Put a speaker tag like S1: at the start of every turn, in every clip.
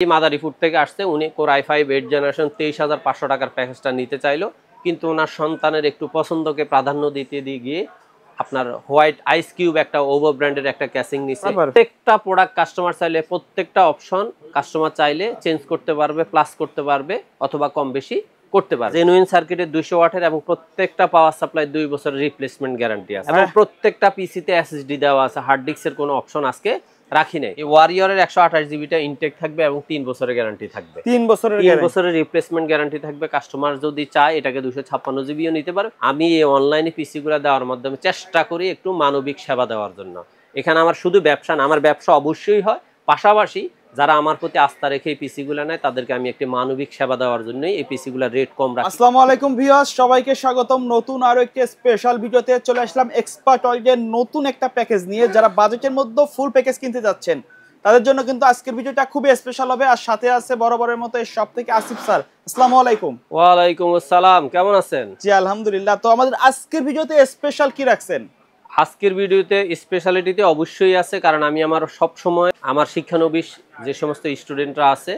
S1: মাদারীপুর থেকে আসছে, উনি কোর i5 8 জেনারেশন 23,500 টাকার প্যাকেজটা নিতে চাইলো, কিন্তু ওনার সন্তানের একটু পছন্দকে প্রাধান্য দিতে গিয়ে আপনার হোয়াইট আইস কিউব একটা ওভো ব্র্যান্ডের একটা ক্যাসিং নিছে। প্রত্যেকটা প্রোডাক্ট কাস্টমার চাইলে, প্রত্যেকটা অপশন কাস্টমার চাইলে চেঞ্জ করতে পারবে, প্লাস করতে পারবে অথবা কম বেশি করতে পারবে। জেনুইন সার্কিটের 200 ওয়াটের এবং প্রত্যেকটা পাওয়ার সাপ্লাই 2 বছরের রিপ্লেসমেন্ট গ্যারান্টি আছে এবং প্রত্যেকটা পিসিতে এসএসডি দেওয়া আছে, হার্ড ডিস্কের কোনো অপশন আজকে রাখি নাই। এই ওয়ারিয়রের 128 জিবিটা ইনটেক থাকবে এবং 3 বছরের গ্যারান্টি থাকবে।
S2: 3 বছরের
S1: রিপ্লেসমেন্ট গ্যারান্টি থাকবে। কাস্টমার যদি চায় এটাকে 256 জিবিও নিতে পারে। আমি এই অনলাইনে পিসি গুলো দেওয়ার মাধ্যমে চেষ্টা করি একটু মানবিক সেবা দেওয়ার জন্য। এখানে আমার শুধু ব্যবসা না, আমার ব্যবসা অবশ্যই হয়, পাশাপাশি যারা আমার প্রতি আস্থা রেখে এই পিসি গুলো নেয় তাদেরকে আমি একটি মানবিক সেবা দেওয়ার জন্যই এই পিসি গুলোর রেট কম রাখি।
S2: আসসালামু আলাইকুম ভিউয়ার্স, সবাইকে স্বাগতম। নতুন আরো একটি স্পেশাল ভিডিওতে চলে আসলাম এক্সপার্ট ওয়ার্ল্ডের নতুন একটা প্যাকেজ নিয়ে। যারা বাজেটের মধ্যে ফুল প্যাকেজ কিনতে যাচ্ছেন তাদের জন্য কিন্তু আজকের ভিডিওটা খুবই স্পেশাল হবে। আর সাথে আছে বরাবরের মতো এই সব থেকে আসিফ স্যার। আসসালামু আলাইকুম।
S1: ওয়া আলাইকুম আসসালাম, কেমন আছেন?
S2: জি আলহামদুলিল্লাহ। তো আমাদের আজকের ভিডিওতে স্পেশাল কি রাখছেন?
S1: আজকের ভিডিওতে স্পেশালিটিতে অবশ্যই আছে, কারণ আমি আমার সব সময় আমার শিক্ষানবিশ যে সমস্ত স্টুডেন্টরা আছে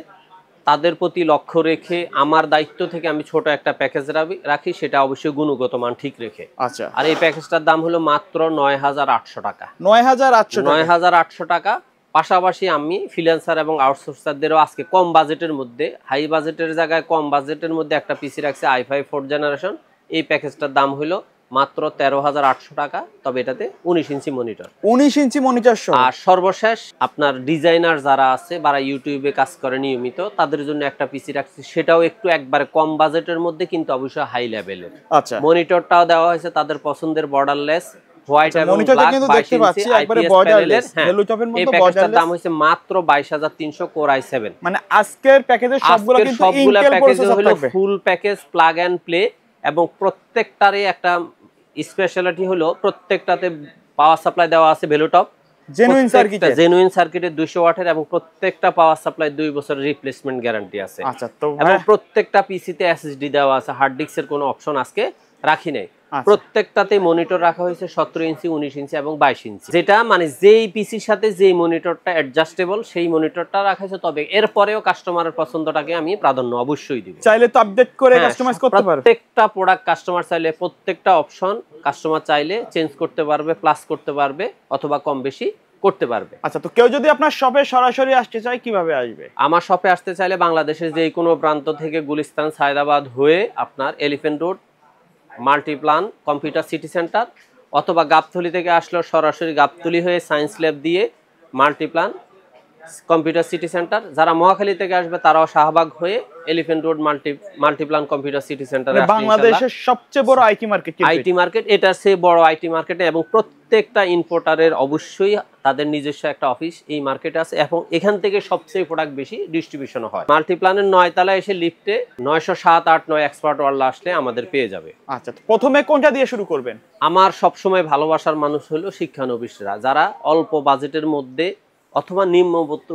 S1: তাদের প্রতি লক্ষ্য রেখে আমার দায়িত্ব থেকে আমি ছোট একটা প্যাকেজ রাখি, সেটা অবশ্যই গুণগত মান ঠিক রেখে।
S2: আচ্ছা।
S1: আর এই প্যাকেজটার দাম হলো মাত্র 9,800 টাকা।
S2: 9,800
S1: টাকা। পাশাপাশি আমি ফ্রিল্যান্সার এবং আউটসোর্সারদেরও আজকে কম বাজেটের মধ্যে, হাই বাজেটের জায়গায় কম বাজেটের মধ্যে একটা পিসি রাখছে i5 4th জেনারেশন। এই প্যাকেজটার দাম হলো মাত্র 13,800 টাকা। তবে এটাতে 19 ইঞ্চি মনিটর,
S2: 19 ইঞ্চি মনিটর।
S1: আর সর্বশেষ আপনার ডিজাইনার যারা আছে, যারা ইউটিউবে কাজ করে নিয়মিত, তাদের জন্য একটা পিসি রাখছি, সেটাও একটু একবারে কম বাজেটের মধ্যে, কিন্তু অবশ্যই হাই লেভেলের।
S2: আচ্ছা।
S1: মনিটরটাও দেওয়া হয়েছে তাদের পছন্দের বর্ডারলেস হোয়াইট এবং ব্ল্যাক 22 ইঞ্চি
S2: একবারে বর্ডারলেস। ভ্যালুটপের মধ্যে
S1: বর্ডারলেস। দাম হইছে মাত্র 22,300 কোর i7।
S2: মানে আজকের প্যাকেজের সবগুলো কিন্তু ইন্টেল প্রসেসর থাকবে,
S1: full package, plug and play. এবং প্রত্যেকটারই একটা স্পেশালিটি হলো প্রত্যেকটাতে পাওয়ার সাপ্লাই দেওয়া আছে ভ্যালুটপ জেনুইন সার্কিটের 200 ওয়াটের এবং প্রত্যেকটা পাওয়ার সাপ্লাই 2 বছরের রিপ্লেসমেন্ট গ্যারান্টি আছে।
S2: আচ্ছা। তো
S1: এবং প্রত্যেকটা পিসিতে এসএসডি দেওয়া আছে, হার্ড ডিস্কের কোনো অপশন আজকে রাখি নাই। প্রত্যেকটাতে মনিটর রাখা হয়েছে 17 ইঞ্চি, 19 ইঞ্চি এবং 22 ইঞ্চি, যেটা মানে যেই পিসির সাথে যেই মনিটরটা অ্যাডজাস্টেবল সেই মনিটরটা রাখা হয়েছে। তবে এরপরেও কাস্টমারের পছন্দটাকে আমি প্রাধান্য অবশ্যই দিব।
S2: চাইলে তো আপডেট করে কাস্টমাইজ করতে পারবে।
S1: প্রত্যেকটা প্রোডাক্ট কাস্টমার চাইলে, প্রত্যেকটা অপশন কাস্টমার চাইলে চেঞ্জ করতে পারবে, প্লাস করতে পারবে অথবা কম বেশি করতে পারবে।
S2: আচ্ছা। তো কেউ যদি আপনার শপে সরাসরি আসতে চায় কিভাবে আসবে?
S1: আমার শপে আসতে চাইলে বাংলাদেশের যে কোনো প্রান্ত থেকে গুলিস্তান, সায়দাবাদ হয়ে আপনার elephant road Multiplan computer city centre, অথবা গাবতলী থেকে আসলেও সরাসরি গাবতলী হয়ে সায়েন্স ল্যাব দিয়ে মাল্টিপ্লান কম্পিউটার সিটি সেন্টার। যারা মহাখালী থেকে আসবে তারাও শাহবাগ হয়ে elephant road Multiplan computer city সেন্টারে আসবে।
S2: বাংলাদেশের সবচেয়ে বড় আইটি মার্কেট,
S1: এটা সেই বড় আইটি মার্কেটে। এবং প্রত্যেকটা ইম্পোর্টারের অবশ্যই তাদের নিজস্ব একটা অফিস এই মার্কেটে আছে এবং এখান থেকে সবচেয়ে প্রোডাক্ট বেশি ডিস্ট্রিবিউশন হয়। মাল্টিপ্লানের 9 তলায় এসে লিফটে 907, 8, 9 এক্সপার্ট ওয়ার্ল্ড আসলে আমাদের পেয়ে যাবে।
S2: আচ্ছা। প্রথমে কোনটা দিয়ে শুরু করবেন?
S1: আমার সবসময় ভালোবাসার মানুষ হলো শিক্ষানবিশরা, যারা অল্প বাজেটের মধ্যে অথবা নিম্নবিত্ত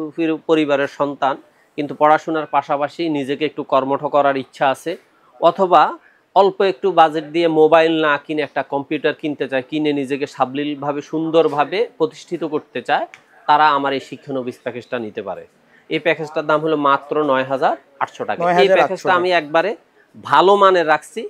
S1: পরিবারের সন্তান, কিন্তু পড়াশোনার পাশাপাশি নিজেকে একটু কর্মঠ করার ইচ্ছা আছে, অথবা অল্প একটু বাজেট দিয়ে মোবাইল না কিনে একটা কম্পিউটার কিনতে চায়, কিনে নিজেকে সাবলীলভাবে সুন্দরভাবে প্রতিষ্ঠিত করতে চায়, তারা আমার এই শিক্ষানবিশ প্যাকেজটা নিতে পারে। এই প্যাকেজটার দাম হলো মাত্র 9,800 টাকা। এই প্যাকেজটা আমি একবারে ভালো মানের রাখছি,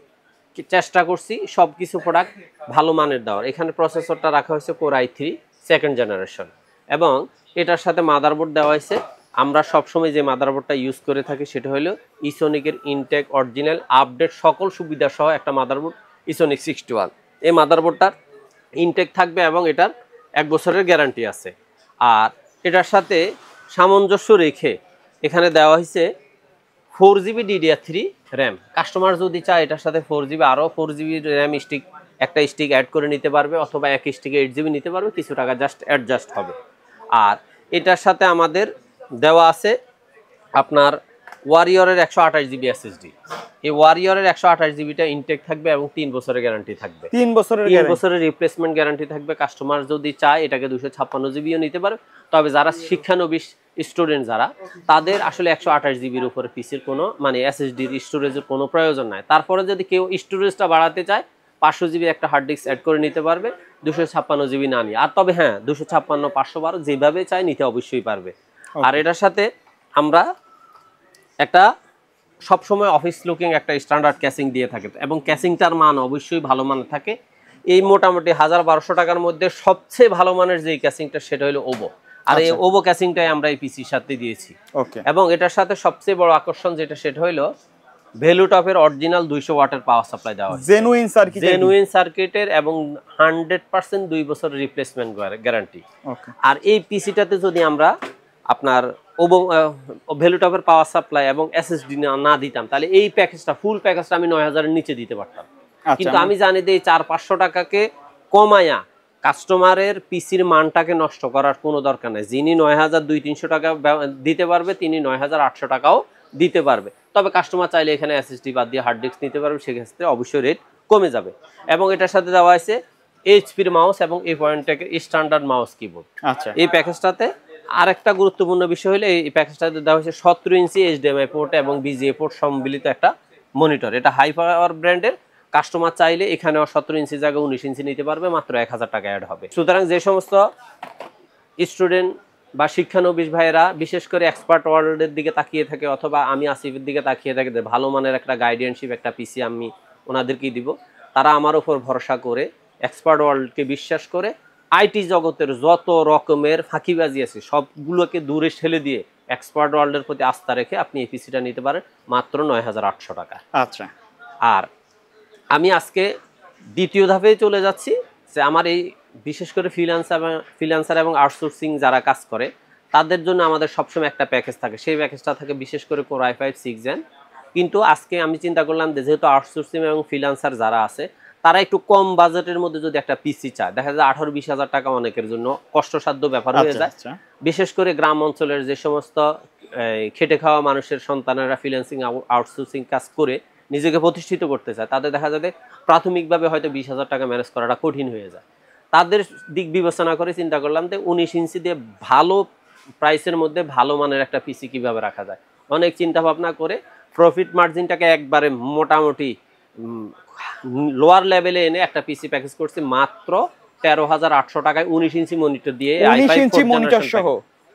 S1: চেষ্টা করছি সবকিছু প্রোডাক্ট ভালো মানের দেওয়ার। এখানে প্রসেসরটা রাখা হয়েছে কোর i3 2nd জেনারেশন এবং এটার সাথে মাদারবোর্ড দেওয়া হয়েছে। আমরা সবসময় যে মাদারবোর্ডটা ইউজ করে থাকি সেটা হলো ইসোনিকের ইনটেক অরিজিনাল আপডেট সকল সুবিধা সহ একটা মাদারবোর্ড, ইসোনিক 61। এই মাদারবোর্ডটার ইনটেক থাকবে এবং এটার 1 বছরের গ্যারান্টি আছে। আর এটার সাথে সামঞ্জস্য রেখে এখানে দেওয়া হয়েছে 4GB DDR3 র্যাম। কাস্টমার যদি চায় এটার সাথে 4GB আরও 4GB র্যাম একটা স্টিক অ্যাড করে নিতে পারবে, অথবা এক স্টিকে 8GB নিতে পারবে, কিছু টাকা জাস্ট অ্যাডজাস্ট হবে। আর এটার সাথে আমাদের দেওয়া আছে আপনার ওয়ারিয়রের 128 জিবি এসএসডি। এই ওয়ারিয়রের 128 জিবিটা ইনটেক থাকবে এবং 3 বছরের গ্যারান্টি থাকবে।
S2: 3 বছরের
S1: রিপ্লেসমেন্ট গ্যারান্টি থাকবে। কাস্টমার যদি চায় এটাকে 256 জিবিও নিতে পারে। তবে যারা শিক্ষানবিশ স্টুডেন্ট যারা, তাদের আসলে 128 জিবির উপরে পিসির কোনো মানে এসএসডির স্টোরেজের কোনো প্রয়োজন নাই। তারপরে যদি কেউ স্টোরেজটা বাড়াতে চায় 500 জিবি একটা হার্ড ডিস্ক অ্যাড করে নিতে পারবে, 256 জিবি না নিয়ে। আর তবে হ্যাঁ, 256, 512 যেভাবে চাই নিতে অবশ্যই পারবে। আর এটার সাথে আমরা একটা সবসময় অফিস লুকিং একটা স্ট্যান্ডার্ড ক্যাসিং দিয়ে থাকে, এবং ক্যাসিংটার মান অবশ্যই ভালো মানের থাকে। এই মোটামুটি 1000-1200 টাকার মধ্যে সবচেয়ে ভালো মানের যে ক্যাসিংটা সেটা হলো ওবো, আর এই ওবো ক্যাসিংটাই আমরা এই পিসির সাথে দিয়েছি। এবং এটার সাথে সবচেয়ে বড় আকর্ষণ যেটা সেটা হলো ভ্যালুটপের অরিজিনাল 200 ওয়াটের পাওয়ার সাপ্লাই দেওয়া হয়, জেনুইন সার্কিটের, এবং 100% 2 বছরের রিপ্লেসমেন্ট গ্যারান্টি। আর এই পিসিটাতে যদি আমরা আপনার ভ্যালুটপের পাওয়ার সাপ্লাই এবং এসএসডি না দিতাম, তাহলে এই প্যাকেজটা ফুল প্যাকেজটা আমি 9000 এর নিচে দিতে পারতাম। কিন্তু আমি জানি যে এই 400-500 টাকাকে কমায়া কাস্টমারের পিসির মানটাকে নষ্ট করার কোনো দরকার নেই। যিনি 9200-300 টাকা দিতে পারবে তিনি 9800 টাকাও দিতে পারবে। তবে কাস্টমার চাইলে এখানে এসএসডি বাদ দিয়ে হার্ড ডিস্ক নিতে পারবে, সেক্ষেত্রে অবশ্যই রেট কমে যাবে। এবং এটার সাথে দেওয়া আছে এইচপির মাউস এবং এই পয়েন্টের স্ট্যান্ডার্ড মাউস কিবোর্ড। এই প্যাকেজটাতে আরেকটা গুরুত্বপূর্ণ বিষয় হলো এই প্যাকেজটাতে দেওয়া হয়েছে 17 ইঞ্চি এইচডিএমআই পোর্ট এবং বিজিএ পোর্ট সম্মিলিত একটা মনিটর। এটা হাই পাওয়ার ব্র্যান্ডের। কাস্টমার চাইলে এখানেও 17 ইঞ্চি জায়গায় 19 ইঞ্চি নিতে পারবে, মাত্র 1000 টাকা অ্যাড হবে। সুতরাং যে সমস্ত স্টুডেন্ট বা শিক্ষানবিশ ভাইয়েরা বিশেষ করে এক্সপার্ট ওয়ার্ল্ডের দিকে তাকিয়ে থাকে, অথবা আমি আসিফের দিকে তাকিয়ে থাকে ভালো মানের একটা গাইডেন্সিপ একটা পিসি আমি ওনাদেরকেই দিব, তারা আমার উপর ভরসা করে এক্সপার্ট ওয়ার্ল্ডকে বিশ্বাস করে আইটি জগতের যত রকমের ফাঁকিবাজি আছে সবগুলোকে দূরে ঠেলে দিয়ে এক্সপার্ট ওয়ার্ল্ডের প্রতি আস্থা রেখে আপনি এই পিসিটা নিতে পারেন মাত্র 9800 টাকা।
S2: আচ্ছা,
S1: আর আমি আজকে দ্বিতীয় ধাপে চলে যাচ্ছি যে আমার এই বিশেষ করে ফ্রিল্যান্সার এবং আউটসোর্সিং যারা কাজ করে তাদের জন্য আমাদের সবসময় একটা প্যাকেজ থাকে, সেই প্যাকেজটা থাকে বিশেষ করে Core i5 6 Gen। কিন্তু আজকে আমি চিন্তা করলাম যে যেহেতু আউটসোর্সিং এবং ফ্রিল্যান্সার যারা আছে তারা একটু কম বাজেটের মধ্যে যদি একটা পিসি চায়, দেখা যায় 18-20 হাজার টাকা অনেকের জন্য কষ্টসাধ্য ব্যাপার হয়ে যায়। বিশেষ করে গ্রাম অঞ্চলের যে সমস্ত খেটে খাওয়া মানুষের সন্তানেরা ফ্রিল্যান্সিং আউটসোর্সিং কাজ করে নিজেকে প্রতিষ্ঠিত করতে চায়, তাদের দেখা যাবে প্রাথমিকভাবে হয়তো 20,000 টাকা ম্যানেজ করাটা কঠিন হয়ে যায়। তাদের দিক বিবেচনা করে চিন্তা করলাম যে 19 ইঞ্চি দিয়ে ভালো প্রাইসের মধ্যে ভালো মানের একটা পিসি কিভাবে রাখা যায়। অনেক চিন্তা ভাবনা করে প্রফিট মার্জিনটাকে একবারে মোটামুটি লোয়ার লেভেলে এনে একটা পিসি প্যাকেজ করছি মাত্র 13,800 টাকায় 19 ইঞ্চি মনিটর দিয়ে,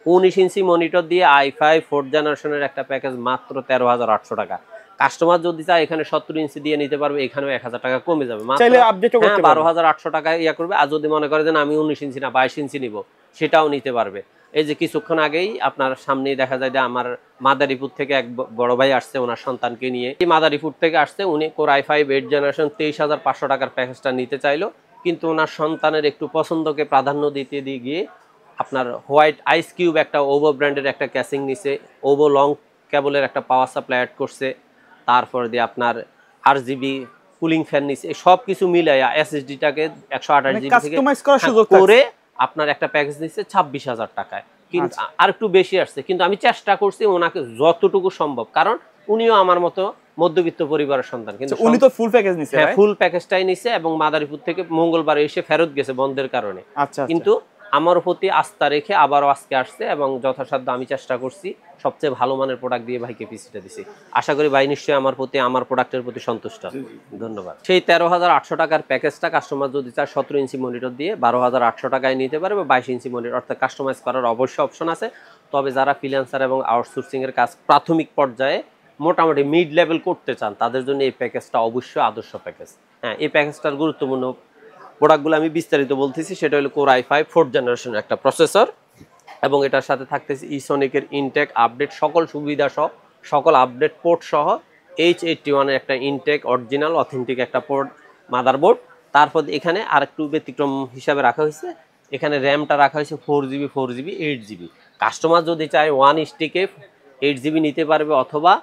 S1: 19 ইঞ্চি মনিটর দিয়ে i5 4th জেনারেশনের একটা প্যাকেজ মাত্র 13,800 টাকা। কাস্টমার যদি চায় এখানে 17 ইঞ্চি দিয়ে নিতে পারবে, এখানেও 1000 টাকা কমে যাবে, মাত্র 12,800 টাকা ইয়া করবে। আর যদি মনে করে যে আমি 19 ইঞ্চি না 22 ইঞ্চি নিব, সেটাও নিতে পারবে। এই যে কিছুক্ষণ আগেই আপনার সামনেই দেখা যায় যে আমার মাদারীপুর থেকে এক বড় ভাই আসছে ওনার সন্তানকে নিয়ে, এই মাদারীপুর থেকে আসছে, উনি Core i5 8th জেনারেশন 23,500 টাকার প্যাকেজটা নিতে চাইলো, কিন্তু ওনার সন্তানের একটু পছন্দকে প্রাধান্য দিতে দিয়ে গিয়ে আপনার হোয়াইট আইস কিউব একটা ওভো ব্র্যান্ডের একটা ক্যাসিং নিছে, ওভো লং কেবলের একটা পাওয়ার সাপ্লাই অ্যাড করছে, তারপর দিয়ে আপনার RGB কুলিং ফ্যান নিছে, সব কিছু মিলাইয়া এসএসডিটাকে 128 জিবি থেকে করে আপনার একটা প্যাকেজ দিচ্ছে 26,000 টাকায়। কিন্তু আর একটু বেশি আসছে, কিন্তু আমি চেষ্টা করছি ওনাকে যতটুকু সম্ভব, কারণ উনিও আমার মতো মধ্যবিত্ত পরিবারের সন্তান, কিন্তু উনি তো ফুল প্যাকেজ নিছে। হ্যাঁ, ফুল প্যাকেজটাই নিছে এবং মাদারীপুর থেকে মঙ্গলবার এসে ফেরত গেছে বন্ধের কারণে। কিন্তু আমার প্রতি আস্থা রেখে আবারও আজকে আসছে এবং যথাসাধ্য আমি চেষ্টা করছি সবচেয়ে ভালো মানের প্রোডাক্ট দিয়ে ভাইকে পিসিটা দিছি। আশা করি ভাই নিশ্চয়ই আমার প্রোডাক্টের প্রতি সন্তুষ্ট। ধন্যবাদ। সেই 13,800 টাকার প্যাকেজটা কাস্টমার যদি চায় 17 ইঞ্চি মনিটর দিয়ে 12,800 টাকায় নিতে পারবে, 22 ইঞ্চি মনিটর, অর্থাৎ কাস্টমাইজ করার অবশ্যই অপশন আছে। তবে যারা ফ্রিল্যান্সার এবং আউটসোর্সিং এর কাজ প্রাথমিক পর্যায়ে মোটামুটি মিড লেভেল করতে চান তাদের জন্য এই প্যাকেজটা অবশ্যই আদর্শ প্যাকেজ। হ্যাঁ, এই প্যাকেজটার গুরুত্বপূর্ণ প্রোডাক্টগুলো আমি বিস্তারিত বলতেছি। সেটা হলো Core i5 4th জেনারেশন একটা প্রসেসর, এবং এটার সাথে থাকতেছে ইসনিকের ইনটেক আপডেট সকল সুবিধা সহ, সকল আপডেট পোর্ট সহ H81 এর একটা ইনটেক অরিজিনাল অথেন্টিক একটা পোর্ট মাদারবোর্ড। তারপর এখানে আরেকটু ব্যতিক্রম হিসাবে রাখা হয়েছে, এখানে র্যামটা রাখা হয়েছে 4GB 8GB। কাস্টমার যদি চায় 1 স্টিকে 8GB নিতে পারবে, অথবা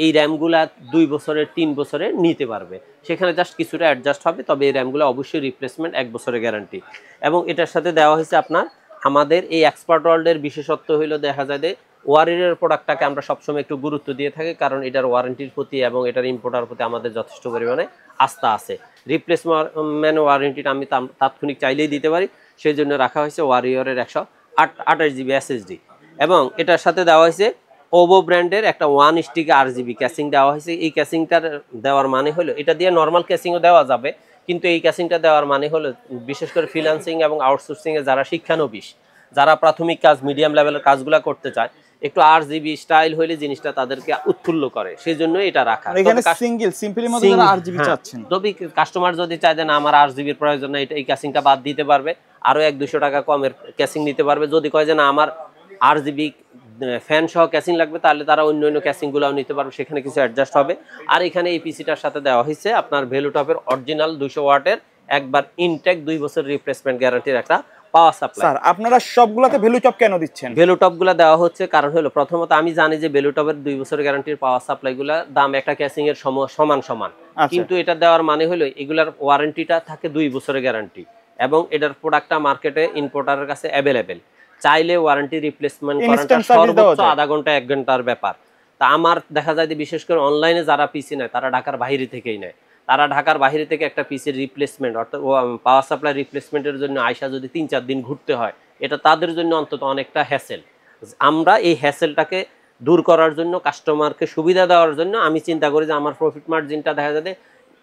S1: এই র্যামগুলা 2 বছরের 3 বছরের নিতে পারবে, সেখানে জাস্ট কিছুটা অ্যাডজাস্ট হবে। তবে এই র্যামগুলো অবশ্যই রিপ্লেসমেন্ট 1 বছরের গ্যারান্টি। এবং এটার সাথে দেওয়া হয়েছে আপনার আমাদের এই এক্সপার্ট ওয়ার্ল্ডের বিশেষত্ব হইলো দেখা যায় যে ওয়ারেন্টির প্রোডাক্টটাকে আমরা সবসময় একটু গুরুত্ব দিয়ে থাকি, কারণ এটার ওয়ারেন্টির প্রতি এবং এটার ইম্পোর্টার প্রতি আমাদের যথেষ্ট পরিমাণে আস্থা আছে। রিপ্লেসমেন্ট ওয়ারেন্টিটা আমি তাৎক্ষণিক চাইলেই দিতে পারি, সেই জন্য রাখা হয়েছে ওয়ারিয়রের 128 জিবি এসএসডি। এবং এটার সাথে দেওয়া হয়েছে ওভো ব্র্যান্ডের একটা 1 স্টিক RGB ক্যাসিং দেওয়া হয়েছে। এই ক্যাসিংটার দেওয়ার মানে হলো এটা দিয়ে নর্মাল ক্যাসিংও দেওয়া যাবে, কিন্তু এই ক্যাসিংটা দেওয়ার মানে হলো বিশেষ করে ফ্রিল্যান্সিং এবং আউটসোর্সিং এ যারা শিক্ষানবিশ, যারা প্রাথমিক কাজ মিডিয়াম লেভেলের কাজগুলো করতে চায়, একটু RGB স্টাইল হইলে জিনিসটা তাদেরকে উৎফুল্ল করে, সেই জন্য এটা রাখা।
S2: এখানে সিঙ্গেল সিম্পলের মধ্যে যারা RGB চাচ্ছেন,
S1: যদি কাস্টমার যদি চায় না আমার RGB এর প্রয়োজন না, এই ক্যাসিংটা বাদ দিতে পারবে, আরো 100-200 টাকা কমের ক্যাসিং নিতে পারবে। যদি কয় যে না আমার RGB ফ্যান সহ ক্যাসিং লাগবে, তাহলে তারা অন্য ক্যাসিং গুলাও নিতে পারবে, সেখানে কিছু অ্যাডজাস্ট হবে। আর এখানে এই পিসিটার সাথে দেওয়া হয়েছে আপনার ভ্যালুটপের অরিজিনাল 200 ওয়াটের একবার ইনটেক 2 বছর রিপ্লেসমেন্ট গ্যারান্টির একটা পাওয়ার সাপ্লাই।
S2: স্যার আপনারা সবগুলোতে ভ্যালুটপ কেন দিচ্ছেন?
S1: ভ্যালুটপ গুলা দেওয়া হচ্ছে কারণ হলো, প্রথমত আমি জানি যে ভ্যালুটপের 2 বছর গ্যারান্টির পাওয়ার সাপ্লাই গুলা দাম একটা ক্যাসিং এর সমান, কিন্তু এটা দেওয়ার মানে হলো এগুলার ওয়ারেন্টিটা থাকে 2 বছরের গ্যারান্টি, এবং এটার প্রোডাক্টটা মার্কেটে ইম্পোর্টারের কাছে অ্যাভেলেবেল। চাইলে ওয়ারেন্টি রিপ্লেসমেন্ট করাটা সর্বোচ্চ আধা ঘন্টা 1 ঘন্টার ব্যাপার। তা আমার দেখা যায় যে বিশেষ করে অনলাইনে যারা পিসি নেয় তারা ঢাকার বাইরে থেকেই নেয়। তারা ঢাকার বাইরে থেকে একটা পিসির রিপ্লেসমেন্ট অর্থাৎ পাওয়ার সাপ্লাই রিপ্লেসমেন্টের জন্য আয়সা যদি 3-4 দিন ঘুরতে হয়, এটা তাদের জন্য অন্তত অনেকটা হ্যাসেল। আমরা এই হ্যাসেলটাকে দূর করার জন্য, কাস্টমারকে সুবিধা দেওয়ার জন্য আমি চিন্তা করি যে আমার প্রফিট মার্জিনটা দেখা যাবে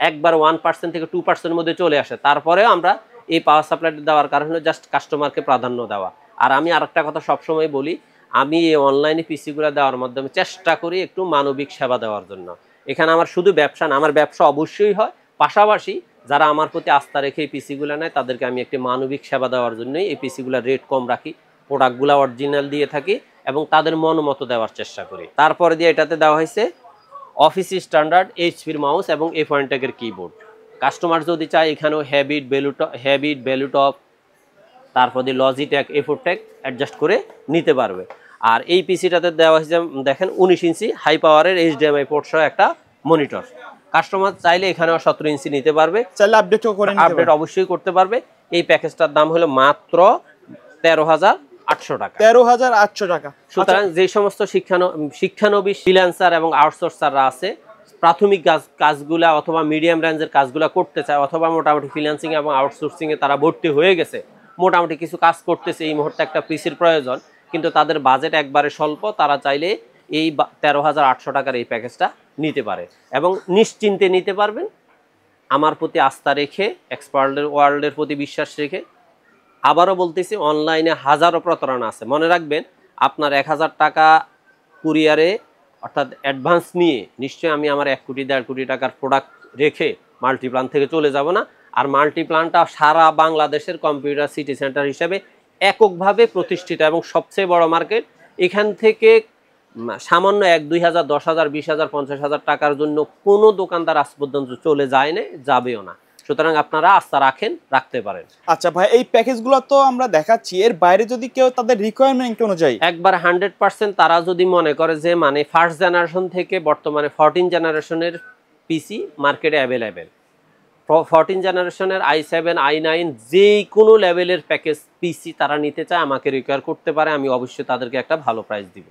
S1: একবার 1% থেকে 2% মধ্যে চলে আসে। তারপরেও আমরা এই পাওয়ার সাপ্লাই দেওয়ার কারণ হলো জাস্ট কাস্টমারকে প্রাধান্য দেওয়া। আর আমি আরেকটা কথা সবসময় বলি, আমি এই অনলাইনে পিসিগুলো দেওয়ার মাধ্যমে চেষ্টা করি একটু মানবিক সেবা দেওয়ার জন্য। এখানে আমার শুধু ব্যবসা না, আমার ব্যবসা অবশ্যই হয়, পাশাপাশি যারা আমার প্রতি আস্থা রেখে এই পিসিগুলো নেয় তাদেরকে আমি একটি মানবিক সেবা দেওয়ার জন্যই এই পিসিগুলোর রেট কম রাখি, প্রোডাক্টগুলো অরিজিনাল দিয়ে থাকি এবং তাদের মন মতো দেওয়ার চেষ্টা করি। তারপরে দিয়ে এটাতে দেওয়া হয়েছে অফিস স্ট্যান্ডার্ড এইচপির মাউস এবং A-Pointek-এর কিবোর্ড। কাস্টমার যদি চায় এখানেও হ্যাবিট ভ্যালুটপ, তারপর দিয়ে লজিটেক A4Tech অ্যাডজাস্ট করে নিতে পারবে। আর এই পিসিটাতে দেওয়া হয়েছে দেখেন 19 ইঞ্চি হাই পাওয়ারের HDMI পোর্ট সহ একটা মনিটর। কাস্টমার চাইলে এখানেও 17 ইঞ্চি নিতে পারবে, চাইলে আপডেট অবশ্যই করতে পারবে। এই প্যাকেজটার দাম হলো মাত্র 13,800 টাকা।
S2: 13,800 টাকা।
S1: সুতরাং যে সমস্ত শিক্ষানবিশ ফ্রিল্যান্সার এবং আউটসোর্সাররা আছে, প্রাথমিক কাজগুলা অথবা মিডিয়াম রেঞ্জের কাজগুলা করতে চায়, অথবা মোটামুটি ফ্রিল্যান্সিং এবং আউটসোর্সিং এ তারা ভর্তি হয়ে গেছে, মোটামুটি কিছু কাজ করতেছে, এই মুহূর্তে একটা পিসির প্রয়োজন, কিন্তু তাদের বাজেট একবারে স্বল্প, তারা চাইলে এই 13,800 টাকার এই প্যাকেজটা নিতে পারে এবং নিশ্চিন্তে নিতে পারবেন, আমার প্রতি আস্থা রেখে, এক্সপার্টের ওয়ার্ল্ডের প্রতি বিশ্বাস রেখে। আবারও বলতেছি, অনলাইনে হাজারো প্রতারণা আছে। মনে রাখবেন, আপনার 1,000 টাকা কুরিয়ারে অর্থাৎ অ্যাডভান্স নিয়ে নিশ্চয়ই আমি আমার 1 কোটি 1.5 কোটি টাকার প্রোডাক্ট রেখে মাল্টিপ্লান থেকে চলে যাব না। আর মাল্টিপ্লানটা সারা বাংলাদেশের কম্পিউটার সিটি সেন্টার হিসেবে এককভাবে প্রতিষ্ঠিত এবং সবচেয়ে বড় মার্কেট। এখান থেকে সামান্য 1-2,000, 10,000, 20,000, 50,000 টাকার জন্য কোনো দোকানদার আজ পর্যন্ত চলে যায় না, যাবেও না। সুতরাং আপনারা আস্থা রাখতে পারেন।
S2: আচ্ছা ভাই, এই প্যাকেজগুলো তো আমরা দেখাচ্ছি, এর বাইরে যদি কেউ তাদের রিকোয়ারমেন্ট অনুযায়ী
S1: একবার 100% তারা যদি মনে করে যে মানে ফার্স্ট জেনারেশন থেকে বর্তমানে 14 জেনারেশনের পিসি মার্কেটে অ্যাভেলেবেল, 14 জেনারেশনের i7 i9 যে কোনো লেভেলের প্যাকেজ পিসি তারা নিতে চায়, আমাকে রিকোয়ার করতে পারে, আমি অবশ্যই তাদেরকে একটা ভালো প্রাইস দিব।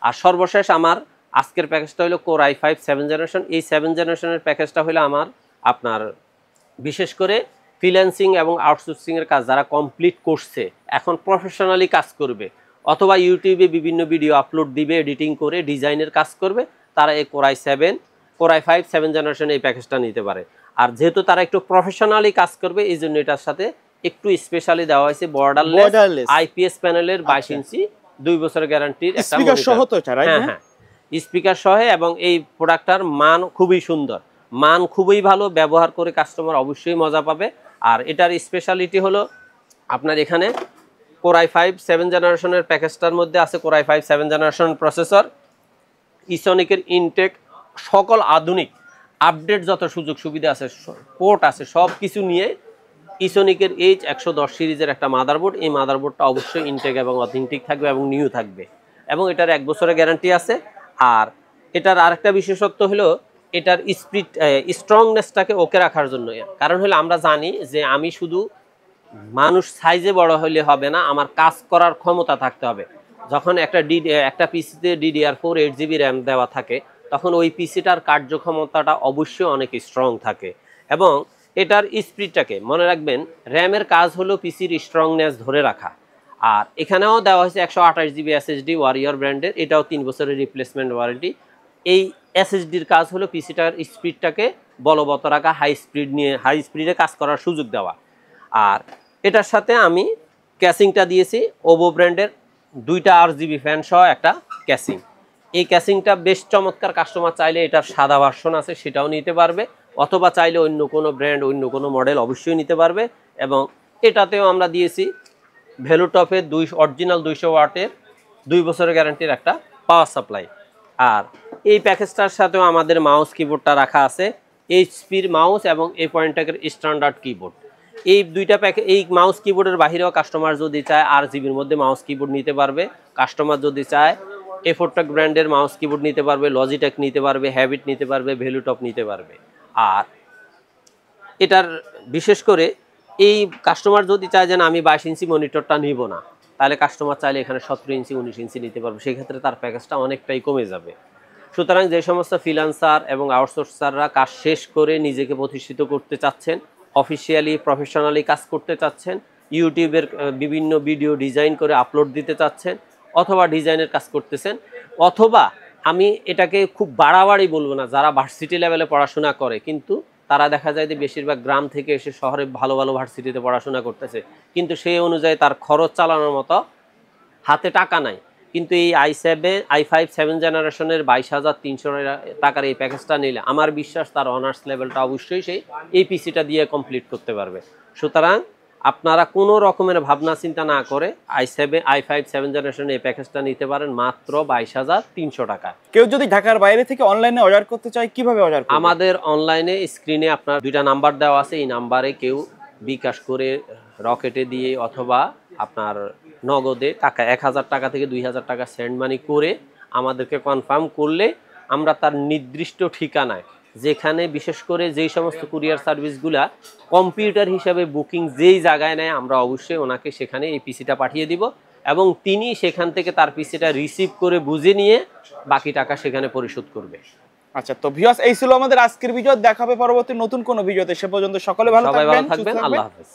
S1: আর সর্বশেষ আমার আজকের প্যাকেজটা হলো Core i5 7 জেনারেশন। এই 7 জেনারেশনের প্যাকেজটা হলো আমার আপনার বিশেষ করে ফ্রিল্যান্সিং এবং আউটসোর্সিংয়ের কাজ যারা কমপ্লিট করছে, এখন প্রফেশনালি কাজ করবে, অথবা ইউটিউবে বিভিন্ন ভিডিও আপলোড দিবে, এডিটিং করে ডিজাইনের কাজ করবে, তারা এই Core i5 7 জেনারেশন এই প্যাকেজটা নিতে পারে। আর যেহেতু তারা একটু প্রফেশনালি কাজ করবে, এই জন্য এটার সাথে একটু স্পেশালি দেওয়া হয়েছে বর্ডারলেস IPS প্যানেলের 22 ইঞ্চি 2 বছরের গ্যারান্টির একটা
S2: স্পিকার সহ তো এটা, রাইট?
S1: হ্যাঁ, স্পিকার সহ, এবং এই প্রোডাক্টটার মান খুবই সুন্দর, মান খুবই ভালো, ব্যবহার করে কাস্টমার অবশ্যই মজা পাবে। আর এটার স্পেশালিটি হলো আপনার এখানে Core i5 7 জেনারেশনের প্যাকেজটার মধ্যে আছে Core i5 7 জেনারেশন প্রসেসর, ইসনিকের ইনটেক, সকল আধুনিক আপডেট যত সুযোগ সুবিধা আছে, পোর্ট আছে, সব কিছু নিয়ে ইসনিকের H110 সিরিজের একটা মাদারবোর্ড। এই মাদারবোর্ডটা অবশ্যই ইনটেক এবং অথেন্টিক থাকবে এবং নিউ থাকবে, এবং এটার 1 বছরের গ্যারান্টি আছে। আর এটার আরেকটা বিশেষত্ব হলো এটার স্ট্রংনেসটাকে ওকে রাখার জন্য। কারণ হলো আমরা জানি যে আমি শুধু মানুষ সাইজে বড় হলে হবে না, আমার কাজ করার ক্ষমতা থাকতে হবে। যখন একটা পিসিতে DDR4 8GB র্যাম দেওয়া থাকে, তখন ওই পিসিটার কার্যক্ষমতাটা অবশ্যই অনেক স্ট্রং থাকে। এবং এটার স্পিডটাকে মনে রাখবেন, র্যামের কাজ হলো পিসির স্ট্রংনেস ধরে রাখা। আর এখানেও দেওয়া হয়েছে 128GB SSD ওয়ারিয়র ব্র্যান্ডের, এটাও 3 বছরের রিপ্লেসমেন্ট ওয়ারেন্টি। এই SSDর কাজ হলো পিসিটার স্পিডটাকে বলবৎ রাখা, হাই স্পিডে কাজ করার সুযোগ দেওয়া। আর এটার সাথে আমি ক্যাসিংটা দিয়েছি ওভো ব্র্যান্ডের 2টা RGB ফ্যান সহ একটা ক্যাসিং। এই ক্যাসিংটা বেশ চমৎকার, কাস্টমার চাইলে এটার সাদা ভার্সন আছে সেটাও নিতে পারবে, অথবা চাইলে অন্য কোনো ব্র্যান্ড অন্য কোনো মডেল অবশ্যই নিতে পারবে। এবং এটাতেও আমরা দিয়েছি ভ্যালুটপের অরিজিনাল 200 ওয়াটের 2 বছরের গ্যারান্টির একটা পাওয়ার সাপ্লাই। আর এই প্যাকেজটার সাথেও আমাদের মাউস কিবোর্ডটা রাখা আছে, এইচপির মাউস এবং এই পয়েন্টের স্ট্যান্ডার্ড কিবোর্ড। এই দুইটা এই মাউস কিবোর্ডের বাহিরেও কাস্টমার যদি চায় RGBর মধ্যে মাউস কিবোর্ড নিতে পারবে, কাস্টমার যদি চায় এফোরটেক ব্র্যান্ডের মাউস কিবোর্ড নিতে পারবে, লজিটেক নিতে পারবে, হ্যাবিট নিতে পারবে, ভ্যালুটপ নিতে পারবে। আর এটার বিশেষ করে এই কাস্টমার যদি চায় যে না আমি 22 ইঞ্চি মনিটরটা নিব না, তাহলে কাস্টমার চাইলে এখানে 17 ইঞ্চি 19 ইঞ্চি নিতে পারবে, সেই ক্ষেত্রে তার প্যাকেজটা অনেকটাই কমে যাবে। সুতরাং যে সমস্ত ফ্রিল্যান্সার এবং আউটসোর্সাররা কাজ শেষ করে নিজেকে প্রতিষ্ঠিত করতে চাচ্ছেন, অফিসিয়ালি প্রফেশনালি কাজ করতে চাচ্ছেন, ইউটিউবের বিভিন্ন ভিডিও ডিজাইন করে আপলোড দিতে চাচ্ছেন, অথবা ডিজাইনের কাজ করতেছেন, অথবা আমি এটাকে খুব বাড়াবাড়ি বলবো না, যারা ভার্সিটি লেভেলে পড়াশোনা করে কিন্তু তারা দেখা যায় যে বেশিরভাগ গ্রাম থেকে এসে শহরে ভালো ভালো ভার্সিটিতে পড়াশোনা করতেছে, কিন্তু সেই অনুযায়ী তার খরচ চালানোর মতো হাতে টাকা নাই, কিন্তু এই i5 7 জেনারেশনের 22,300 টাকার এই প্যাকেজটা নিলে আমার বিশ্বাস তার অনার্স লেভেলটা অবশ্যই সেই এই পিসিটা দিয়ে কমপ্লিট করতে পারবে। সুতরাং আপনারা কোনো রকমের ভাবনা চিন্তা না করে i5 7 জেনারেশনের এই প্যাকেজটা নিতে পারেন মাত্র 22,300 টাকায়।
S2: কেউ যদি ঢাকার বাইরে থেকে অনলাইনে অর্ডার করতে চায় কিভাবে অর্ডার করবে?
S1: আমাদের অনলাইনে স্ক্রিনে আপনার 2টা নাম্বার দেওয়া আছে, এই নাম্বারে কেউ বিকাশ করে, রকেটে দিয়ে, অথবা আপনার নগদে টাকা 1,000 টাকা থেকে 2,000 টাকা সেন্ড মানি করে আমাদেরকে কনফার্ম করলে আমরা তার নির্দিষ্ট ঠিকানায়, যেখানে বিশেষ করে যেই সমস্ত কুরিয়ার সার্ভিসগুলা কম্পিউটার হিসাবে বুকিং যেই জায়গায় নেয়, আমরা অবশ্যই ওনাকে সেখানে এই পিসিটা পাঠিয়ে দিব এবং তিনি সেখান থেকে তার পিসিটা রিসিভ করে বুঝে নিয়ে বাকি টাকা সেখানে পরিশোধ করবে।
S2: আচ্ছা, তো ভিউয়ার্স এই ছিল আমাদের আজকের ভিডিও। দেখাবে পরবর্তী নতুন কোনো ভিডিওতে, সে পর্যন্ত সকলে ভালো থাকবেন,
S1: আল্লাহ হাফেজ।